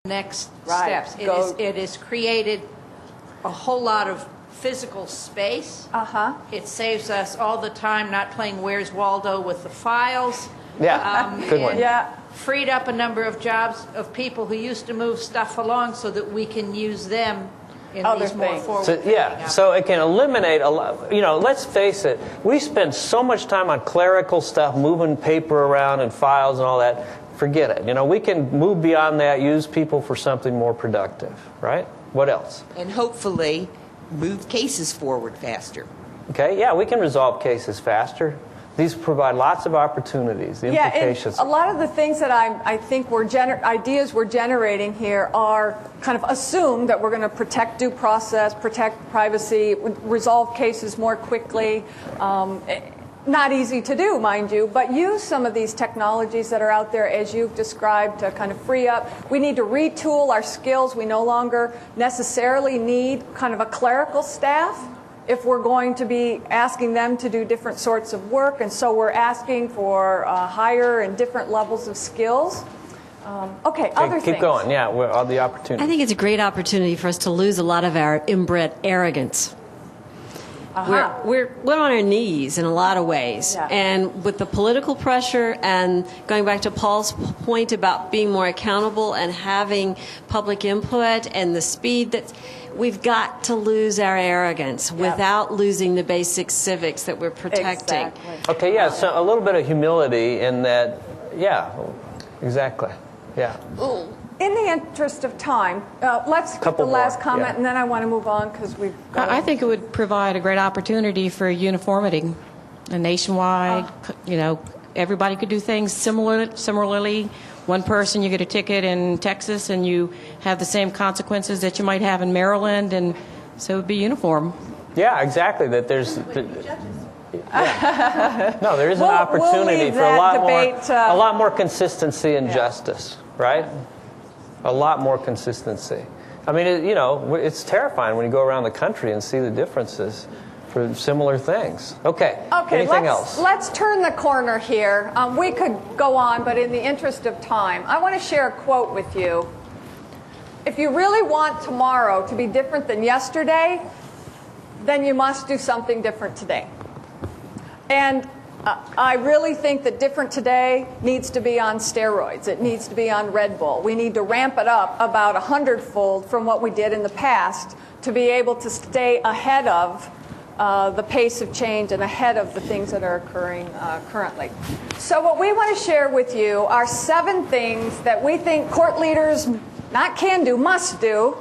next Right. steps. It has created a whole lot of physical space. It saves us all the time not playing Where's Waldo with the files. Yeah, good one. Yeah. Freed up a number of jobs of people who used to move stuff along so that we can use them in Other these more things. forward. So, yeah, so it can eliminate a lot. You know, let's face it, we spend so much time on clerical stuff, moving paper around and files and all that. Forget it. You know, we can move beyond that, use people for something more productive, right? What else? And hopefully move cases forward faster. Okay, yeah, we can resolve cases faster. These provide lots of opportunities. The implications. A lot of the things that I think ideas we're generating here are kind of assume that we're going to protect due process, protect privacy, resolve cases more quickly. Not easy to do, mind you, but use some of these technologies that are out there, as you've described, to kind of free up. We need to retool our skills. We no longer necessarily need kind of a clerical staff if we're going to be asking them to do different sorts of work, and so we're asking for higher and different levels of skills. Okay, other things. Keep going, yeah, all the opportunities. I think it's a great opportunity for us to lose a lot of our inbred arrogance. We're on our knees in a lot of ways. Yeah. And with the political pressure and going back to Paul's point about being more accountable and having public input and the speed that we've got to lose our arrogance without losing the basic civics that we're protecting. Exactly. Okay, yeah, so a little bit of humility in that, yeah, exactly, yeah. In the interest of time, let's get the last comment, and then I want to move on because we've got... I think it would provide a great opportunity for uniformity, a nationwide, you know, everybody could do things similarly. One person, you get a ticket in Texas, and you have the same consequences that you might have in Maryland, and so it would be uniform. Yeah, exactly, that there's... No, there is an opportunity for a lot more consistency and justice, right? A lot more consistency. I mean, you know, it's terrifying when you go around the country and see the differences for similar things. Okay, anything else? Let's turn the corner here. We could go on, but in the interest of time, I want to share a quote with you. If you really want tomorrow to be different than yesterday, then you must do something different today. And I really think that different today needs to be on steroids. It needs to be on Red Bull. We need to ramp it up about 100-fold from what we did in the past to be able to stay ahead of the pace of change and ahead of the things that are occurring currently. So what we want to share with you are 7 things that we think court leaders not can do, must do.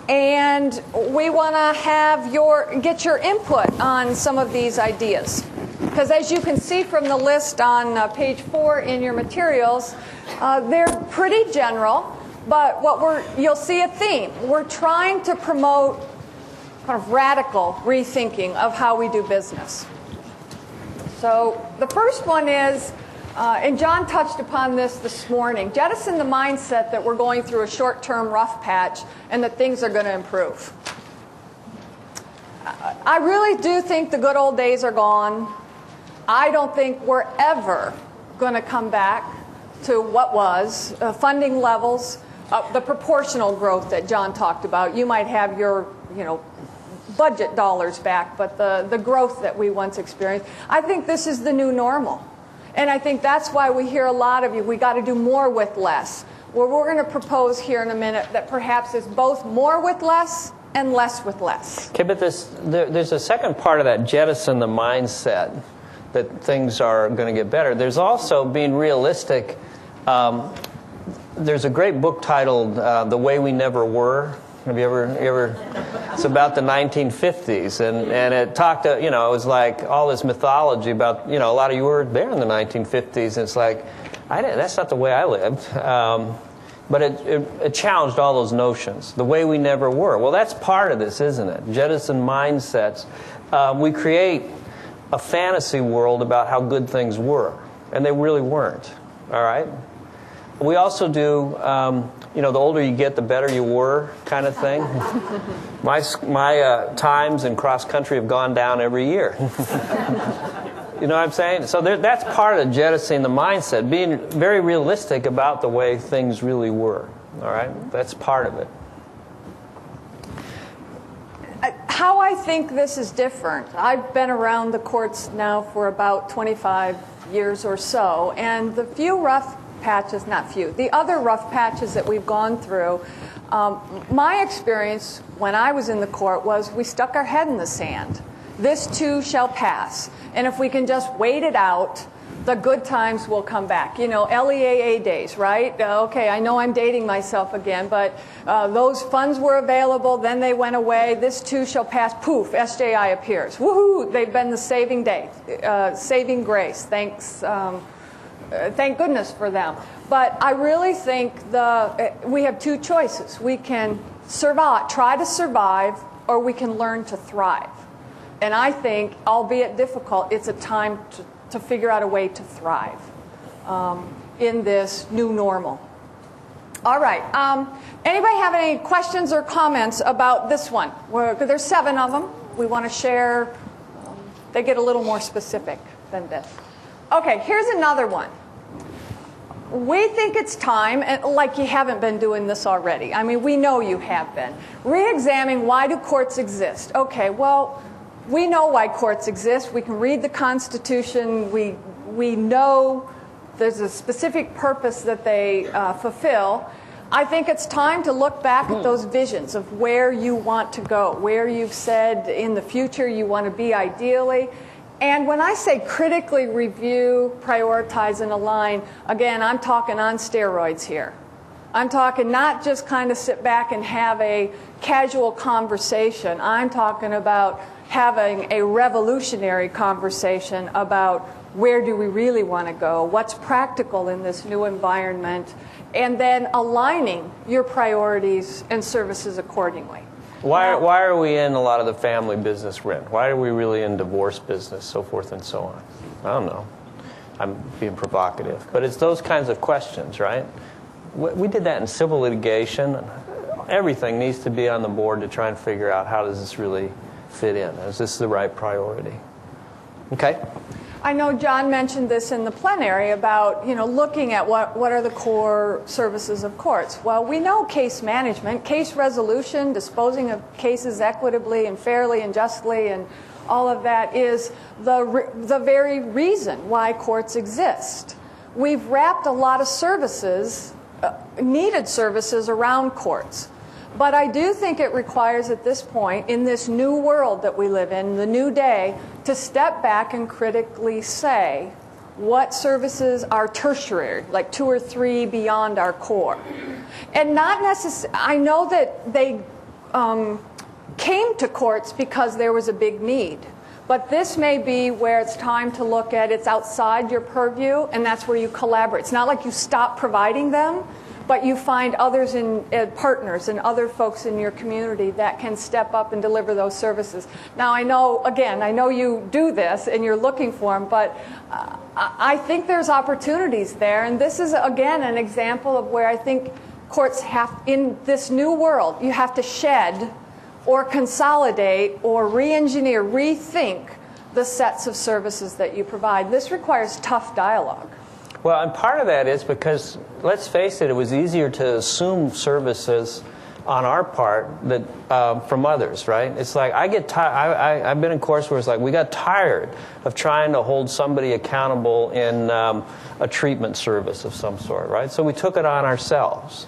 And we want to get your input on some of these ideas. Because as you can see from the list on page 4 in your materials, they're pretty general, but you'll see a theme. We're trying to promote kind of radical rethinking of how we do business. So the first one is, and John touched upon this morning, jettison the mindset that we're going through a short-term rough patch and that things are going to improve. I really do think the good old days are gone. I don't think we're ever going to come back to what was funding levels, the proportional growth that John talked about. You might have your, budget dollars back, but the growth that we once experienced. I think this is the new normal. And I think that's why we hear a lot of you, we got to do more with less. Well, we're going to propose here in a minute that perhaps it's both more with less and less with less. Okay, but there's a second part of that, jettison the mindset, that things are going to get better. There's also being realistic. There's a great book titled The Way We Never Were. Have you ever it's about the 1950s, and it talked, it was like all this mythology about, a lot of you were there in the 1950s, and it's like, that's not the way I lived. But it challenged all those notions, the way we never were. Well, that's part of this, isn't it? Jettison mindsets. We create a fantasy world about how good things were, and they really weren't, all right? We also do, the older you get, the better you were kind of thing. My times in cross country have gone down every year. You know what I'm saying? So that's part of jettisoning the mindset, being very realistic about the way things really were. All right? That's part of it. How I think this is different. I've been around the courts now for about 25 years or so, and the few rough patches, not few, the other rough patches that we've gone through, my experience when I was in the court was we stuck our head in the sand. This too shall pass. And if we can just wait it out, the good times will come back. You know, LEAA days, right? Okay, I know I'm dating myself again, but those funds were available, then they went away. This too shall pass. Poof, SJI appears. Woohoo! They've been the saving day, saving grace. Thanks. Thank goodness for them. But I really think we have two choices. We can survive, try to survive, or we can learn to thrive. And I think, albeit difficult, it's a time to figure out a way to thrive in this new normal. All right. Anybody have any questions or comments about this one? There's 7 of them. We want to share. They get a little more specific than this. Okay, here's another one. We think it's time, and like you haven't been doing this already. I mean, we know you have been. Re-examine why do courts exist? Okay, well, we know why courts exist. We can read the Constitution. We know there's a specific purpose that they fulfill. I think it's time to look back at those visions of where you want to go, where you've said in the future you want to be ideally. And when I say critically review, prioritize, and align, again, I'm talking on steroids here. I'm talking not just kind of sit back and have a casual conversation. I'm talking about having a revolutionary conversation about where do we really want to go, what's practical in this new environment, and then aligning your priorities and services accordingly. Why are we in a lot of the family business we're in? Why are we really in divorce business, so forth and so on? I don't know. I'm being provocative. But it's those kinds of questions, right? We did that in civil litigation. Everything needs to be on the board to try and figure out how does this really fit in. Is this the right priority? Okay. I know John mentioned this in the plenary about, looking at what are the core services of courts. Well, we know case management, case resolution, disposing of cases equitably and fairly and justly, and all of that is the very reason why courts exist. We've wrapped a lot of services, needed services around courts. But I do think it requires at this point, in this new world that we live in, the new day, to step back and critically say what services are tertiary, like 2 or 3 beyond our core. And not necessarily, I know that they came to courts because there was a big need. But this may be where it's time to look at it's outside your purview, and that's where you collaborate. It's not like you stop providing them, but you find others partners and other folks in your community that can step up and deliver those services. Now, I know you do this and you're looking for them, but I think there's opportunities there. And this is, again, an example of where I think courts in this new world, you have to shed or consolidate or re-engineer, rethink the sets of services that you provide. This requires tough dialogue. Well, and part of that is because, let's face it was easier to assume services on our part that from others, right? It's like I get tired. I've been in courts where it's like we got tired of trying to hold somebody accountable in a treatment service of some sort, right? So we took it on ourselves.